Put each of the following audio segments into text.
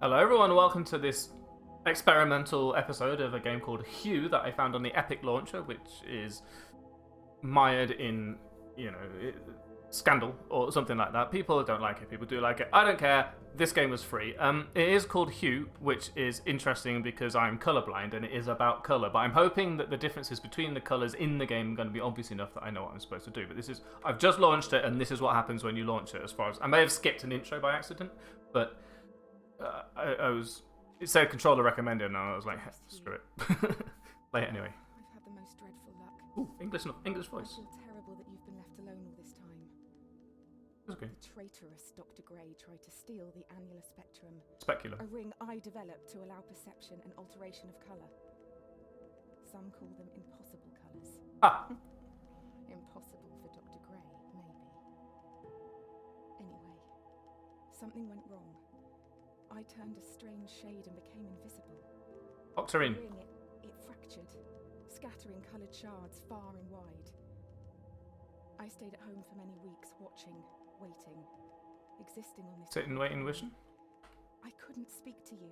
Hello everyone, welcome to this experimental episode of a game called Hue that I found on the Epic launcher, which is mired in, scandal or something like that. People don't like it, people do like it. I don't care. This game was free. It is called Hue, which is interesting because I'm colorblind and it is about color. But I'm hoping that the differences between the colors in the game are going to be obvious enough that I know what I'm supposed to do. But I've just launched it, and this is what happens when you launch it. As far as I may have skipped an intro by accident, but it said controller recommended, and I was like, screw it. Play it anyway. I've had the most dreadful luck. Ooh, English voice. I feel terrible that you've been left alone all this time. It's okay. The traitorous Dr. Gray tried to steal the annular spectrum. Specular. A ring I developed to allow perception and alteration of colour. Some call them impossible colours. Ah! Impossible for Dr. Gray, maybe. Anyway, something went wrong. I turned a strange shade and became invisible. Octarine. The ring, it fractured, scattering coloured shards far and wide. I stayed at home for many weeks, watching, waiting, existing on this. Sitting, waiting, wishing. I couldn't speak to you,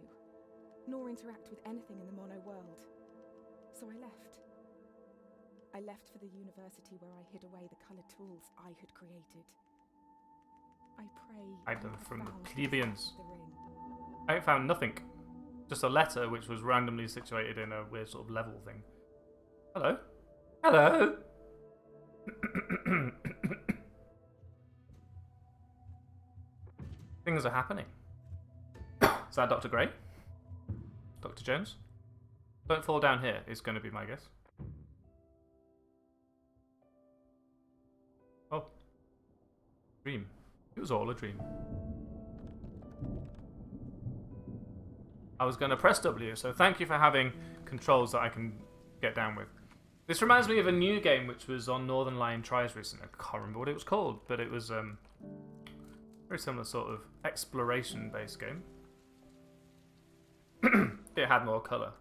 nor interact with anything in the mono world. So I left. I left for the university where I hid away the coloured tools I had created. I pray. Hide them you have from the found plebeians. the ring. I found nothing. Just a letter which was randomly situated in a weird sort of level thing. Hello? Hello? Things are happening. Is that Dr. Gray? Dr. Jones? Don't fall down here is going to be my guess. Oh. Dream. It was all a dream. I was going to press W, so thank you for having controls that I can get down with. This reminds me of a new game which was on Northern Lion Tries recently. I can't remember what it was called, but it was very similar sort of exploration-based game. It had more colour.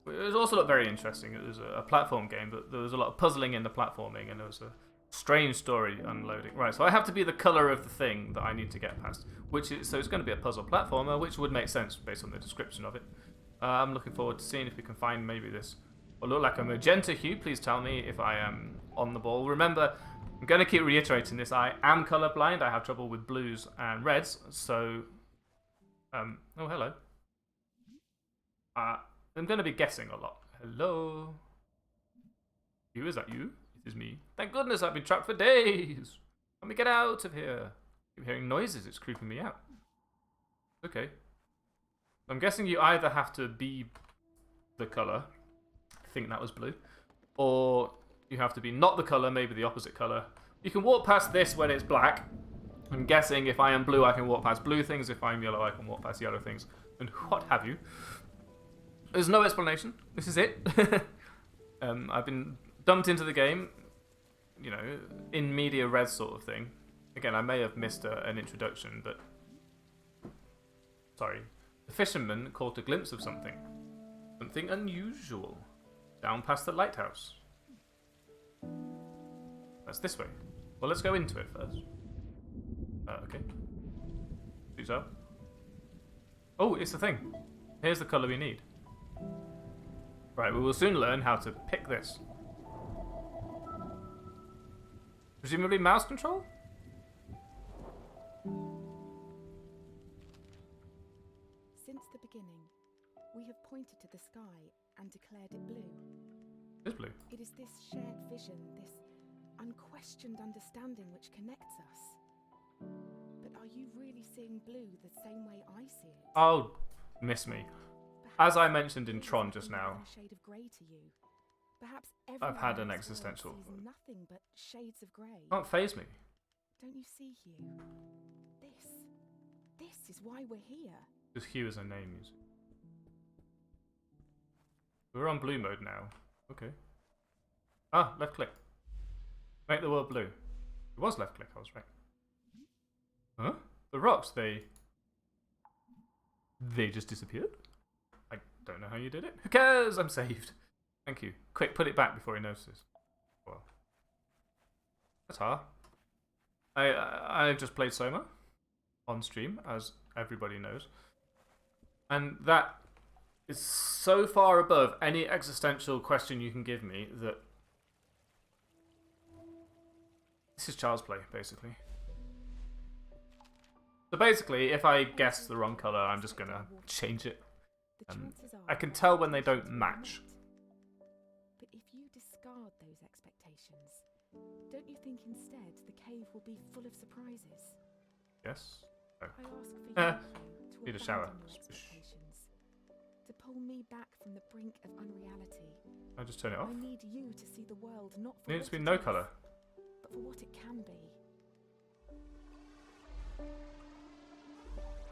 It also looked very interesting. It was a platform game, but there was a lot of puzzling in the platforming, and there was a strange story unloading. Right, so I have to be the colour of the thing that I need to get past. So it's going to be a puzzle platformer, which would make sense based on the description of it. I'm looking forward to seeing if we can find maybe this will look like a magenta hue. Please tell me if I am on the ball. Remember, I'm going to keep reiterating this. I am colourblind. I have trouble with blues and reds. So, oh, hello. I'm going to be guessing a lot. Hello? You, is that you? It is me. Thank goodness I've been trapped for days. Let me get out of here. I keep hearing noises. It's creeping me out. Okay. I'm guessing you either have to be the colour. I think that was blue. Or you have to be not the colour, maybe the opposite colour. You can walk past this when it's black. I'm guessing if I am blue, I can walk past blue things. If I'm yellow, I can walk past yellow things. And what have you. There's no explanation. This is it. I've been dumped into the game, in media res sort of thing. Again, I may have missed an introduction, but... Sorry. The fisherman caught a glimpse of something. Something unusual. Down past the lighthouse. That's this way. Well, let's go into it first. Okay. Do so. Oh, it's the thing. Here's the colour we need. Right, we will soon learn how to pick this. Presumably mouse control? Since the beginning, we have pointed to the sky and declared it blue. It's blue. It is this shared vision, this unquestioned understanding which connects us. But are you really seeing blue the same way I see it? Oh, miss me. As I mentioned in Tron just now, a shade of grey to you. Perhaps I've had an everyone in this existential... world sees nothing but shades of grey. Can't faze me. Don't you see, Hugh? This is why we're here. Just Hugh as a name, you see. We're on blue mode now. Okay. Ah, left click. Make the world blue. It was left click, I was right. Huh? The rocks, they just disappeared? I don't know how you did it. Who cares? I'm saved. Thank you. Quick, put it back before he notices. Well, that's hard. I just played Soma on stream, as everybody knows. And that is so far above any existential question you can give me that this is child's play, basically. So basically, if I guess the wrong colour, I'm just going to change it. I can tell when they don't match. But if you discard those expectations, don't you think instead the cave will be full of surprises? Yes. Oh. I ask for you Need a to shower. abandon your expectations, to pull me back from the brink of unreality. I'll just turn it off. I need you to see the world not for It needs to what be it no is, colour. but for what it can be.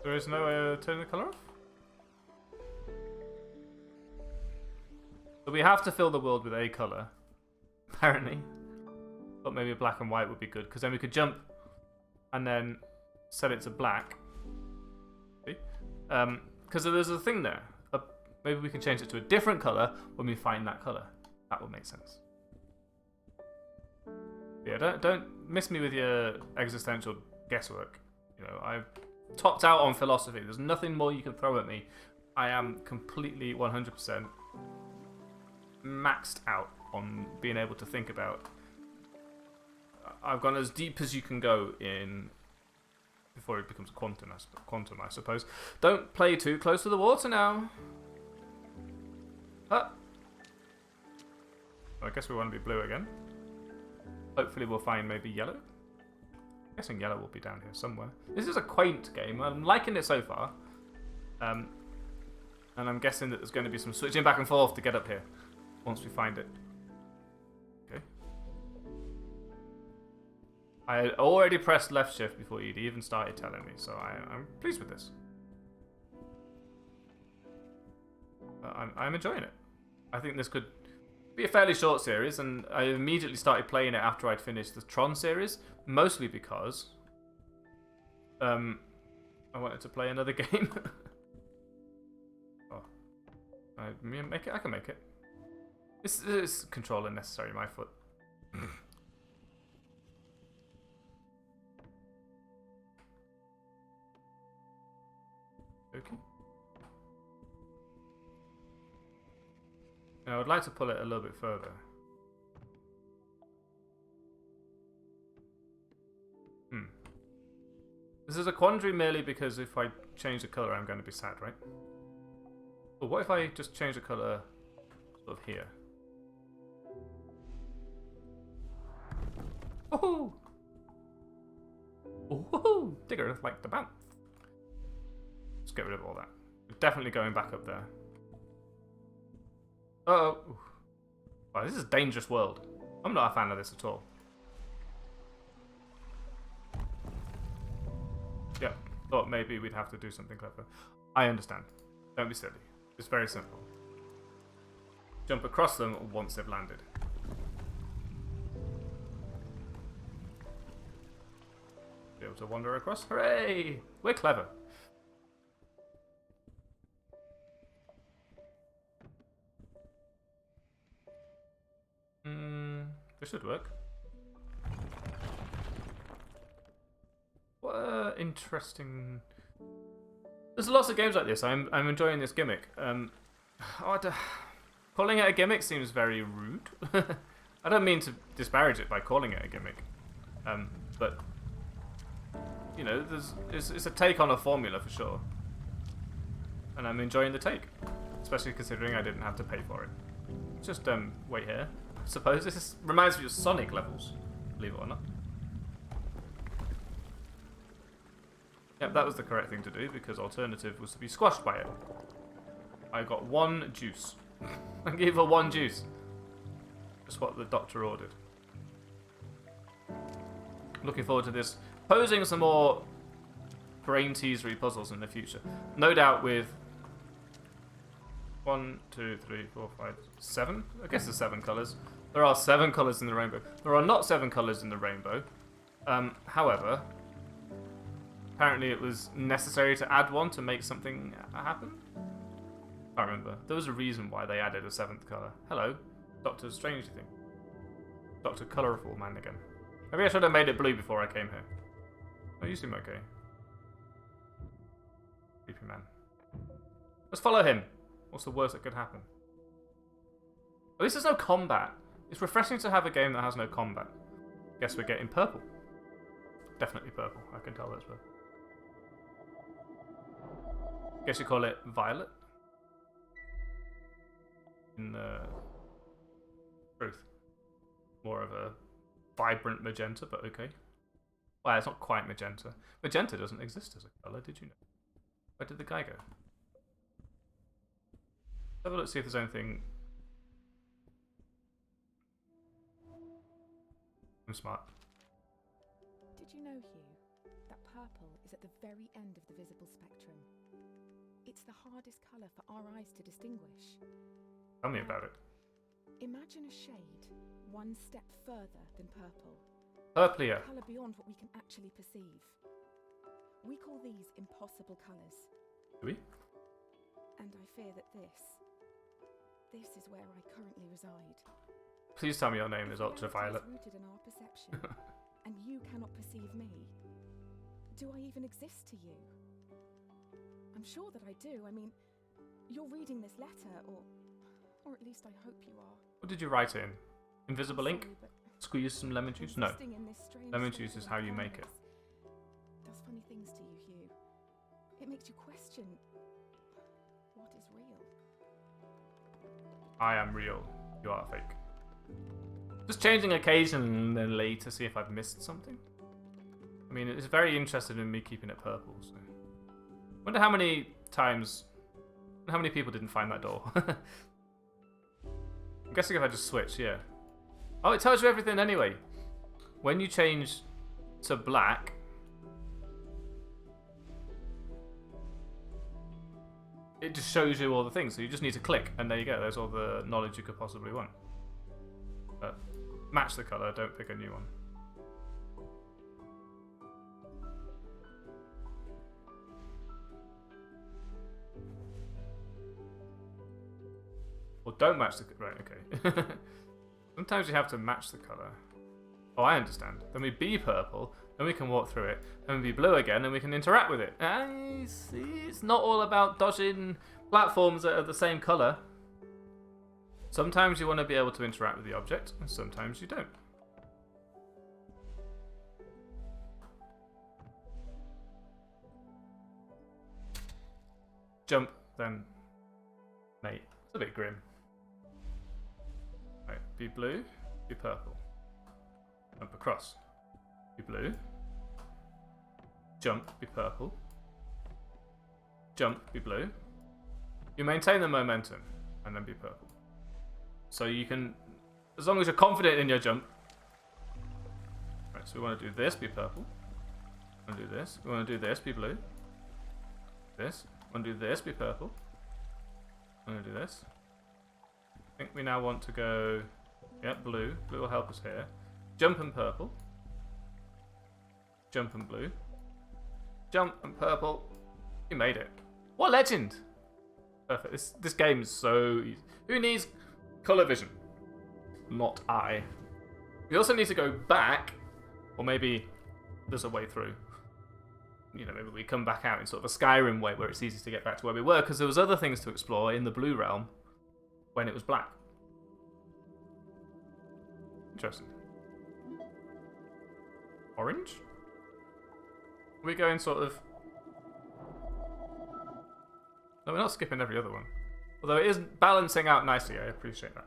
There is no way of turning the colour off? So we have to fill the world with a colour, apparently. But maybe black and white would be good, because then we could jump and then set it to black. See? Because there's a thing there. Maybe we can change it to a different colour when we find that colour. That would make sense. Yeah, don't miss me with your existential guesswork. You know, I've topped out on philosophy. There's nothing more you can throw at me. I am completely 100% maxed out on being able to think about. I've gone as deep as you can go in before it becomes quantum, I suppose. Don't play too close to the water now. I guess we want to be blue again. Hopefully we'll find maybe yellow. I'm guessing yellow will be down here somewhere. This is a quaint game. I'm liking it so far. And I'm guessing that there's going to be some switching back and forth to get up here once we find it. Okay. I had already pressed left shift before you'd even started telling me, so I'm pleased with this. I'm enjoying it. I think this could be a fairly short series, and I immediately started playing it after I'd finished the Tron series, mostly because I wanted to play another game. Oh, I make it. I can make it. This is control unnecessary. My foot. Okay. Now, I would like to pull it a little bit further. This is a quandary merely because if I change the colour, I'm going to be sad, right? But what if I just change the colour sort of here? Woohoo! Woohoo! Digger like the bounce. Let's get rid of all that. We're definitely going back up there. Uh-oh. Wow, this is a dangerous world. I'm not a fan of this at all. Yeah, thought maybe we'd have to do something clever. I understand. Don't be silly. It's very simple. Jump across them once they've landed. Be able to wander across. Hooray! We're clever. This should work. What interesting. There's lots of games like this. I'm enjoying this gimmick. Calling it a gimmick seems very rude. I don't mean to disparage it by calling it a gimmick, but you know, it's a take on a formula for sure, and I'm enjoying the take, especially considering I didn't have to pay for it. Just wait here. I suppose this reminds me of Sonic levels, believe it or not. Yep, that was the correct thing to do, because alternative was to be squashed by it. I got one juice. I gave her one juice. Just what the doctor ordered. Looking forward to this. Posing some more brain teasery puzzles in the future. No doubt with 1, 2, 3, 4, 5, 7? I guess there's 7 colours. There are 7 colours in the rainbow. There are not 7 colours in the rainbow. However, apparently it was necessary to add one to make something happen. I can't remember. There was a reason why they added a 7th colour. Hello, Dr. Strange thing. Dr. Colourful Man again. Maybe I should have made it blue before I came here. Oh, you seem okay. Creepy man. Let's follow him. What's the worst that could happen? At least there's no combat. It's refreshing to have a game that has no combat. Guess we're getting purple. Definitely purple. I can tell that's purple. Guess you call it violet. In truth. More of a vibrant magenta, but okay. Well, it's not quite magenta. Magenta doesn't exist as a colour, did you know? Where did the guy go? Have a look, see if there's anything. I'm smart. Did you know, Hugh, that purple is at the very end of the visible spectrum? It's the hardest colour for our eyes to distinguish. Tell me about it. Imagine a shade one step further than purple. Purplier. A colour beyond what we can actually perceive. We call these impossible colours. Do we? And I fear that this is where I currently reside. Please tell me your name is Ultraviolet. Reality is rooted in our perception, and you cannot perceive me. Do I even exist to you? I'm sure that I do. I mean, you're reading this letter, or at least I hope you are. What did you write in? Invisible ink? Sorry, but Squeeze some lemon juice? No. existing in this strange Lemon state juice is of how you make it. impermanence does funny things to you, Hugh. It makes you question what is real. I am real. You are fake. Just changing occasionally to see if I've missed something. I mean, it's very interested in me keeping it purple. So, wonder how many times, how many people didn't find that door. I'm guessing if I just switch, yeah. Oh, it tells you everything anyway. When you change to black, it just shows you all the things. So you just need to click, and there you go. There's all the knowledge you could possibly want. But match the colour, don't pick a new one. Or don't match the... Right, okay. Sometimes you have to match the colour. Oh, I understand. Then we be purple, then we can walk through it, then we be blue again, and we can interact with it. I see. It's not all about dodging platforms that are the same colour. Sometimes you want to be able to interact with the object, and sometimes you don't. Jump, then mate. It's a bit grim. Right, be blue, be purple. Jump across. Be blue. Jump, be purple. Jump, be blue. You maintain the momentum, and then be purple. So you can, as long as you're confident in your jump. Right, so we want to do this, be purple. We want to do this. We want to do this, be blue. This. We want to do this, be purple. We want to do this. I think we now want to go, yep, blue. Blue will help us here. Jump and purple. Jump and blue. Jump and purple. You made it. What legend! Perfect. This game is so easy. Who needs colour vision? Not I. We also need to go back, or maybe there's a way through. You know, maybe we come back out in sort of a Skyrim way where it's easy to get back to where we were, because there was other things to explore in the blue realm when it was black. Interesting. Orange? Are we going sort of... No, we're not skipping every other one. Although it is balancing out nicely, I appreciate that.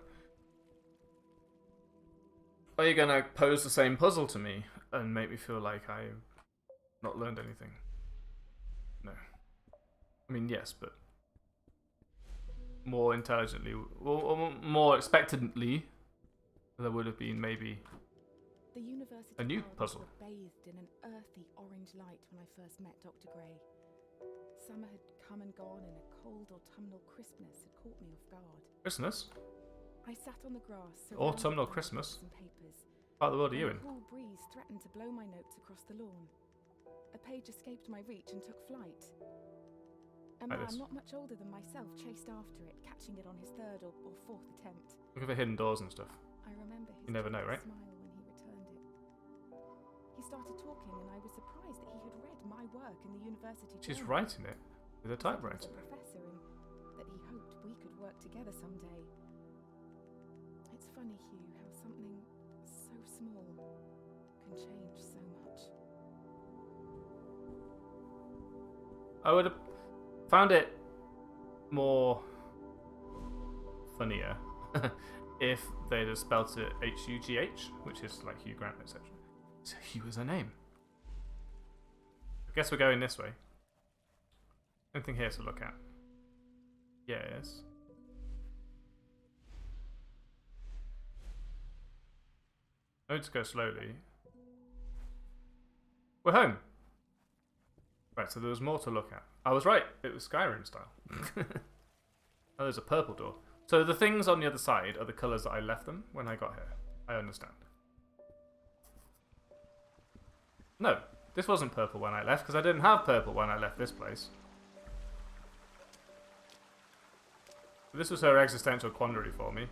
Are you going to pose the same puzzle to me and make me feel like I've not learned anything? No. I mean, yes, but more intelligently, or more expectantly, there would have been maybe The university a new gardens puzzle. were bathed in an earthy orange light when I first met Dr. Gray. Summer had come and gone, and a cold autumnal crispness had caught me off guard. Christmas? I sat on the grass, Autumnal surrounded by Christmas? books and papers. Part of the world are you when in? a cool breeze threatened to blow my notes across the lawn. A page escaped my reach and took flight. A Like man this. not much older than myself chased after it, catching it on his third or fourth attempt. Looking for hidden doors and stuff. I remember his You never know, right? smile when he returned it. He started talking, and I was surprised that he had read my work in the university She's journal. writing it with a He said he was typewriter. a professor, and together someday. It's funny, Hugh, how something so small can change so much. I would have found it more funnier if they'd have spelt it H-U-G-H, which is like Hugh Grant, etc. So Hugh is a name. I guess we're going this way. Anything here to look at? Yes. I need to go slowly. We're home. Right, so there was more to look at. I was right. It was Skyrim style. Oh, there's a purple door. So the things on the other side are the colours that I left them when I got here. I understand. No, this wasn't purple when I left because I didn't have purple when I left this place. This was her existential quandary for me.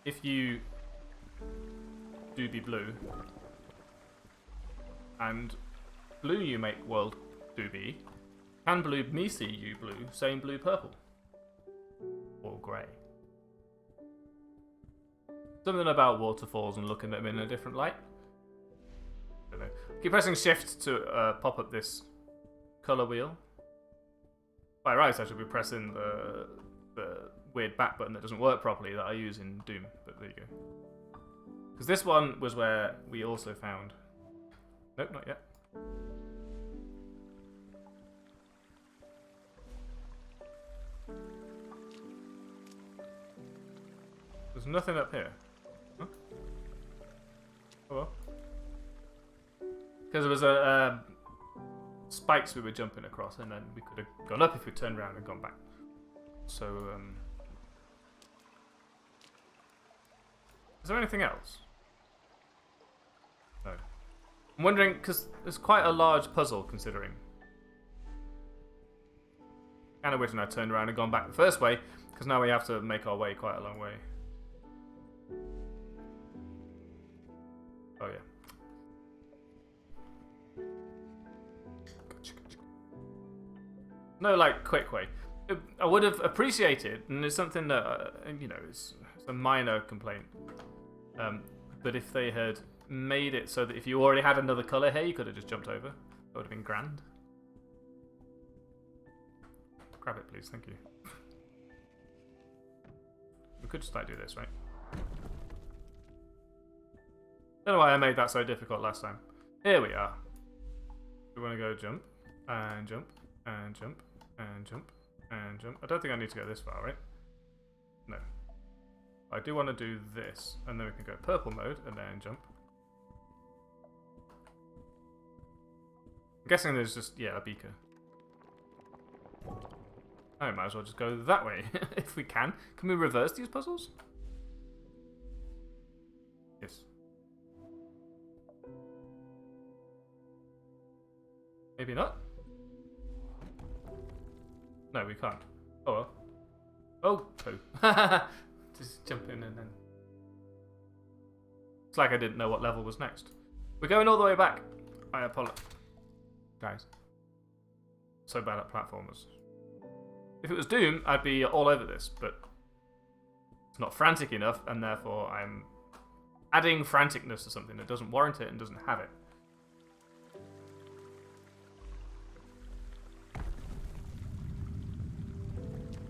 If you do be blue, and blue you make world do be, can blue me see you blue, same blue purple? Or grey? Something about waterfalls and looking at them in a different light. I don't know. Keep pressing shift to pop up this colour wheel. By right, I should be pressing the weird back button that doesn't work properly that I use in Doom, but there you go. Because this one was where we also found... Nope, not yet. There's nothing up here. Huh? Oh well. Because there was a... spikes we were jumping across, and then we could have gone up if we turned around and gone back. So, is there anything else? No. I'm wondering, because there's quite a large puzzle, considering. Kind of wishing I turned around and gone back the first way, because now we have to make our way quite a long way. Oh, yeah. No, like, quick way. I would have appreciated, and it's something that, you know, it's a minor complaint, but if they had made it so that if you already had another colour here, you could have just jumped over. That would have been grand. Grab it, please. Thank you. We could just, like, do this, right? Don't know why I made that so difficult last time. Here we are. We want to go jump, and jump, and jump, and jump, and jump. I don't think I need to go this far, right? No. I do want to do this, and then we can go purple mode, and then jump. I'm guessing there's just, yeah, a beaker. I might as well just go that way, if we can. Can we reverse these puzzles? Yes. Maybe not? No, we can't. Oh well. Oh, poo. Just jump in and then... It's like I didn't know what level was next. We're going all the way back. I apologize. Guys. So bad at platformers. If it was Doom, I'd be all over this, but... It's not frantic enough, and therefore I'm adding franticness to something that doesn't warrant it and doesn't have it.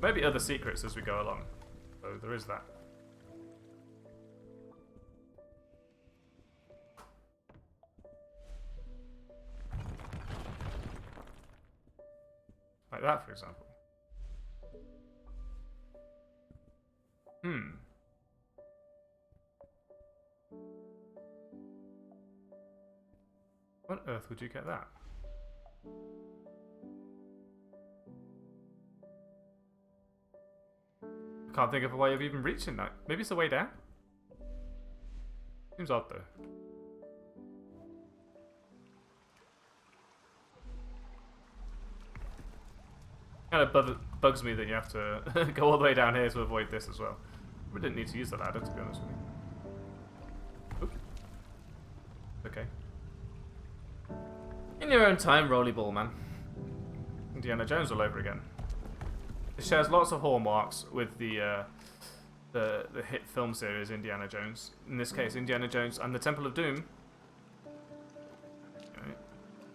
Maybe other secrets as we go along. So there is that. Like that, for example. What on earth would you get that? Can't think of a way of even reaching that. Maybe it's the way down? Seems odd though. Kind of bugs me that you have to go all the way down here to avoid this as well. We didn't need to use the ladder, to be honest with you. Oop. Okay. In your own time, rolly ball, man. Indiana Jones all over again. It shares lots of hallmarks with the hit film series Indiana Jones. In this case, Indiana Jones and the Temple of Doom. Okay.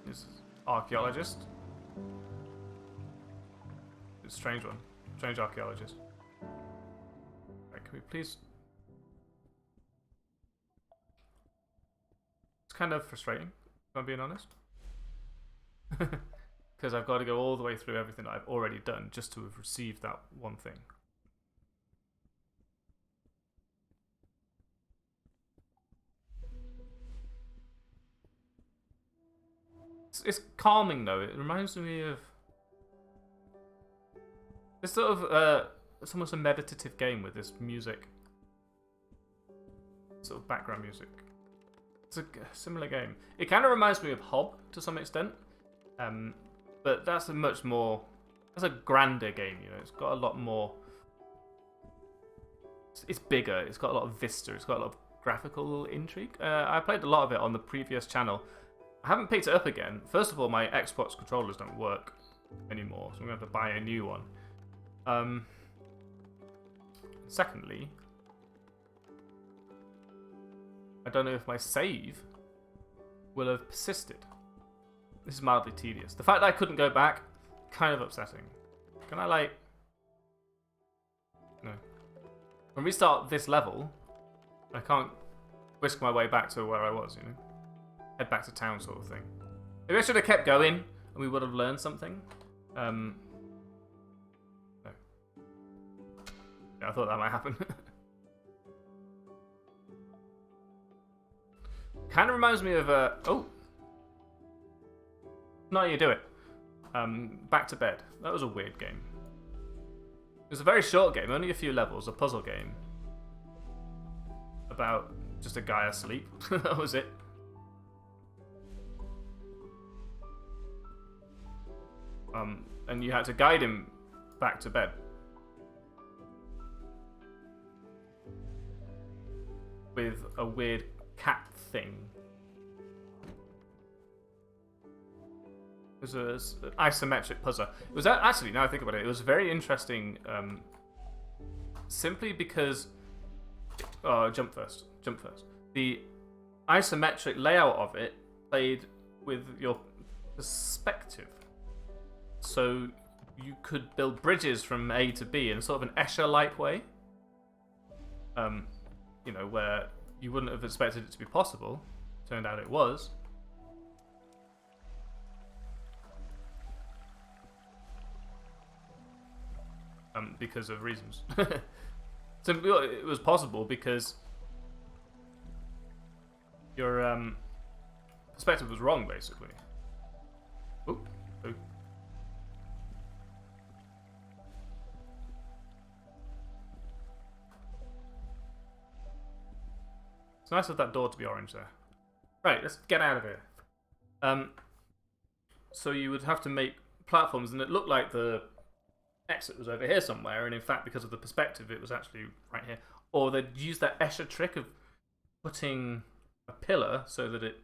This is archaeologist. It's a strange one. Strange archaeologist. Right, can we please... It's kind of frustrating, if I'm being honest. Because I've got to go all the way through everything that I've already done just to have received that one thing. It's calming though. It reminds me of... It's sort of... it's almost a meditative game with this music. Sort of background music. It's a similar game. It kind of reminds me of Hob to some extent. But that's a much more... That's a grander game, you know. It's got a lot more... It's bigger. It's got a lot of vista. It's got a lot of graphical intrigue. I played a lot of it on the previous channel. I haven't picked it up again. First of all, my Xbox controllers don't work anymore, so I'm going to have to buy a new one. Secondly, I don't know if my save will have persisted. This is mildly tedious. The fact that I couldn't go back, kind of upsetting. Can I, like... No. When we start this level, I can't whisk my way back to where I was, you know? Head back to town sort of thing. Maybe I should have kept going, and we would have learned something. No. Yeah, I thought that might happen. Kind of reminds me of oh, no, you do it. Back to Bed. That was a weird game. It was a very short game, only a few levels, a puzzle game about just a guy asleep. That was it. And you had to guide him back to bed. With a weird cat thing. It was an isometric puzzle. It was actually, now I think about it, it was very interesting. Simply because... Oh, jump first. The isometric layout of it played with your perspective. So you could build bridges from A to B in sort of an Escher-like way. You know, where you wouldn't have expected it to be possible. Turned out it was. Because of reasons. So it was possible because your perspective was wrong, basically. Ooh. Ooh. It's nice of that door to be orange there. Right, let's get out of here. So you would have to make platforms, and it looked like the exit was over here somewhere, and in fact, because of the perspective, it was actually right here. Or they'd use that Escher trick of putting a pillar so that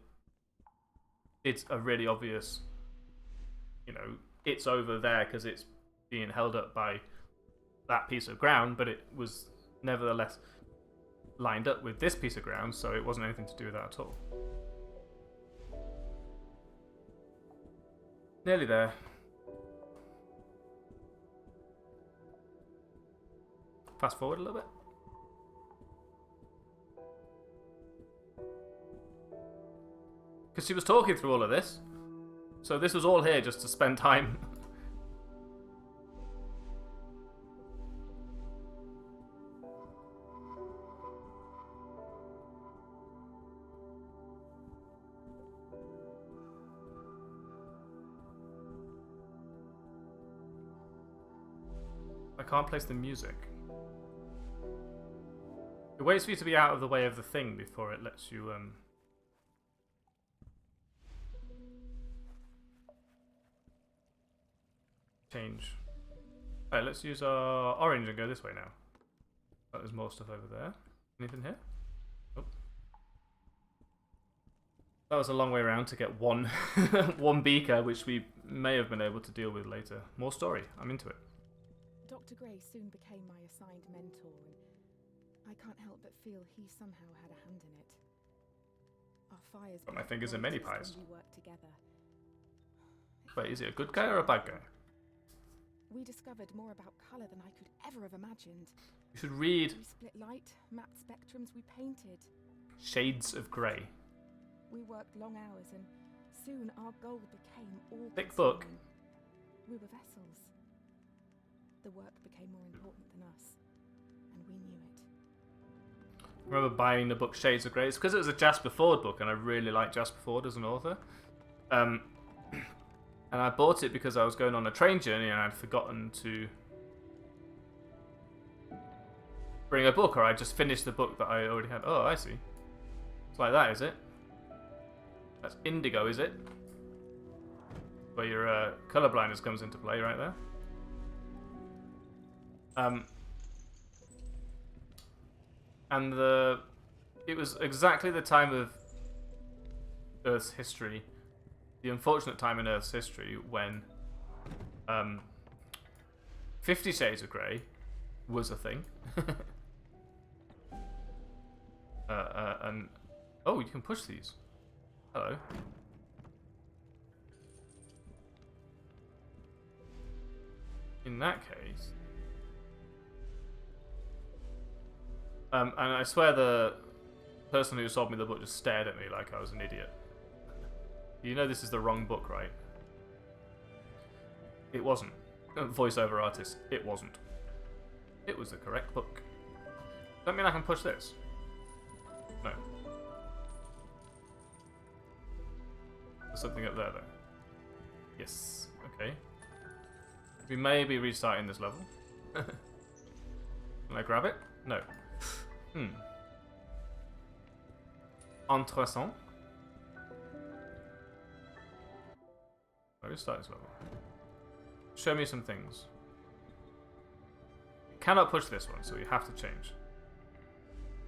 it's a really obvious, you know, it's over there because it's being held up by that piece of ground, but it was nevertheless lined up with this piece of ground, so it wasn't anything to do with that at all. Nearly there. Fast forward a little bit. Because she was talking through all of this. So this was all here just to spend time. I can't place the music. It waits for you to be out of the way of the thing before it lets you, change. Alright, let's use our orange and go this way now. Oh, there's more stuff over there. Anything here? Oh. That was a long way around to get one, one beaker, which we may have been able to deal with later. More story. I'm into it. Dr. Gray soon became my assigned mentor, and I can't help but feel he somehow had a hand in it. Our fires Got my fingers in many pies. when we worked together. Wait, is he a good guy or a bad guy? We discovered more about colour than I could ever have imagined. You should read We split light, mapped spectrums, we painted. Shades of Grey. We worked long hours, and soon our goal became all. Thick book. We were vessels. The work became more important than us, and we knew it. I remember buying the book Shades of Grey. It's because it was a Jasper Fforde book, and I really like Jasper Fforde as an author. And I bought it because I was going on a train journey and I'd forgotten to bring a book, or I just finished the book that I already had. Oh, I see. It's like that, is it? That's indigo, is it? Where your colour blindness comes into play right there. And it was exactly the time of Earth's history, the unfortunate time in Earth's history when 50 Shades of Grey was a thing. And oh, you can push these. Hello. In that case, and I swear the person who sold me the book just stared at me like I was an idiot. You know this is the wrong book, right? It wasn't. Voiceover artist, it wasn't. It was the correct book. Does that mean I can push this? No. There's something up there, though. Yes. Okay. We may be restarting this level. Can I grab it? No. Altreus. I restart this level. Show me some things. You cannot push this one, so you have to change.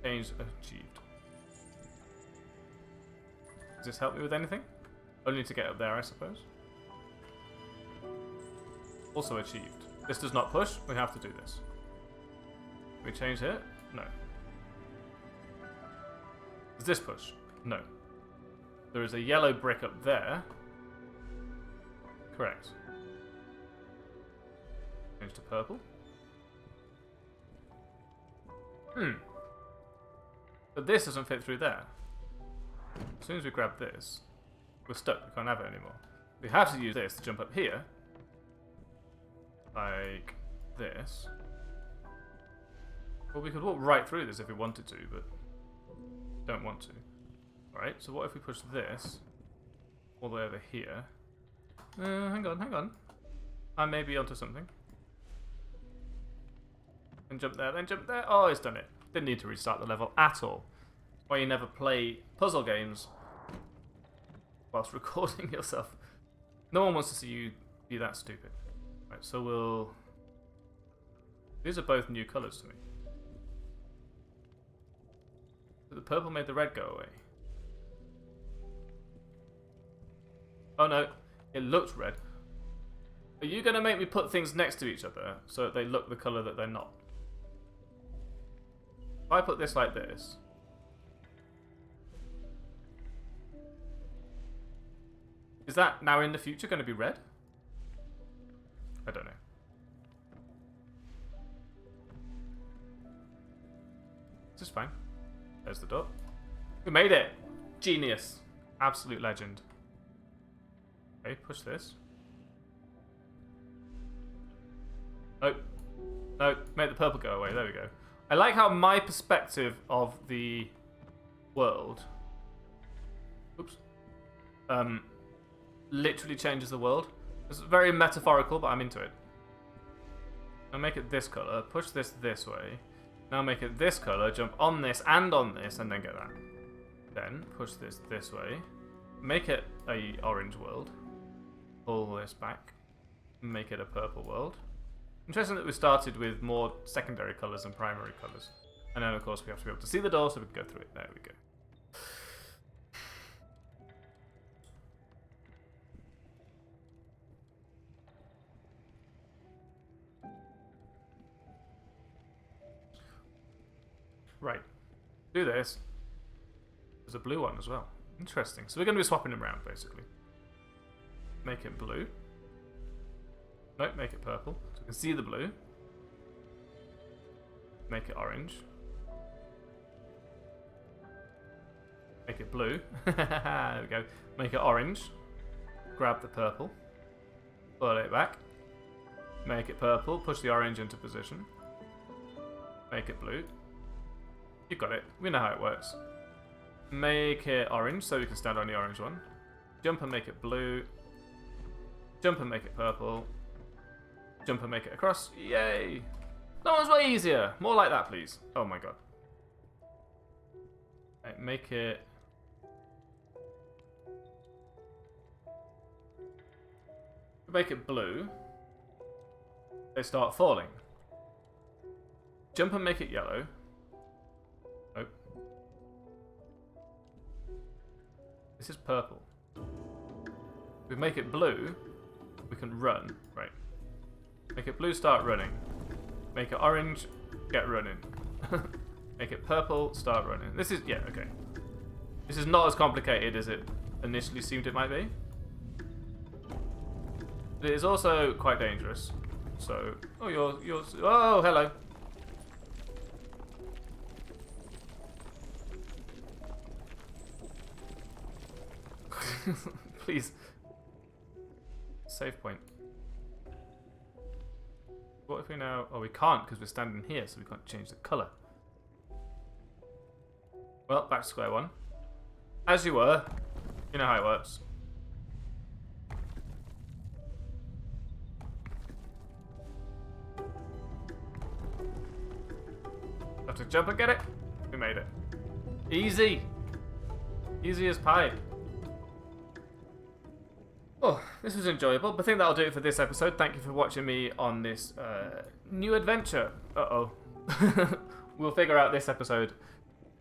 Change achieved. Does this help me with anything? Only to get up there, I suppose. Also achieved. This does not push. We have to do this. Can we change here? No. Does this push? No. There is a yellow brick up there. Correct. Change to purple. But this doesn't fit through there. As soon as we grab this, we're stuck. We can't have it anymore. We have to use this to jump up here. Like this. Well, we could walk right through this if we wanted to, but don't want to. Alright, so what if we push this all the way over here? Hang on. I may be onto something. And jump there, then jump there. Oh, it's done it. Didn't need to restart the level at all. That's why you never play puzzle games whilst recording yourself. No one wants to see you be that stupid. Right, so we'll... These are both new colours to me. But the purple made the red go away. Oh no, it looks red. Are you going to make me put things next to each other so that they look the colour that they're not? If I put this like this... Is that now in the future going to be red? I don't know. This is fine. There's the door. We made it! Genius. Absolute legend. Okay, push this. Oh. No, make the purple go away. There we go. I like how my perspective of the world... Oops. Literally changes the world. It's very metaphorical, but I'm into it. Now make it this colour. Push this way. Now make it this colour. Jump on this, and then get that. Then push this way. Make it a orange world. Pull this back. Make it a purple world. Interesting that we started with more secondary colours than primary colours. And then, of course, we have to be able to see the door so we can go through it. There we go. Right. Do this. There's a blue one as well. Interesting. So we're going to be swapping them around, basically. Make it blue. Nope, make it purple. So we can see the blue. Make it orange. Make it blue. There we go. Make it orange. Grab the purple. Pull it back. Make it purple. Push the orange into position. Make it blue. You got it. We know how it works. Make it orange so we can stand on the orange one. Jump and make it blue. Jump and make it purple. Jump and make it across. Yay! That one's way easier. More like that, please. Oh my god. Right, make it... Make it blue. They start falling. Jump and make it yellow. Nope. This is purple. If we make it blue, we can run. Right. Make it blue, start running. Make it orange, get running. Make it purple, start running. This is, yeah, okay. This is not as complicated as it initially seemed it might be. But it is also quite dangerous. So, oh, you're, oh, hello. Please. Save point. What if we now... Oh, we can't because we're standing here, so we can't change the colour. Well, back to square one. As you were. You know how it works. Have to jump and get it. We made it. Easy. Easy as pie. Oh, this was enjoyable, but I think that'll do it for this episode. Thank you for watching me on this new adventure. Uh-oh. We'll figure out this episode,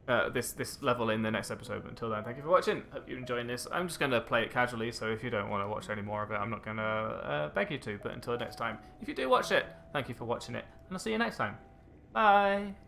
this level in the next episode. But until then, thank you for watching. Hope you're enjoying this. I'm just going to play it casually, so if you don't want to watch any more of it, I'm not going to beg you to. But until next time, if you do watch it, thank you for watching it, and I'll see you next time. Bye!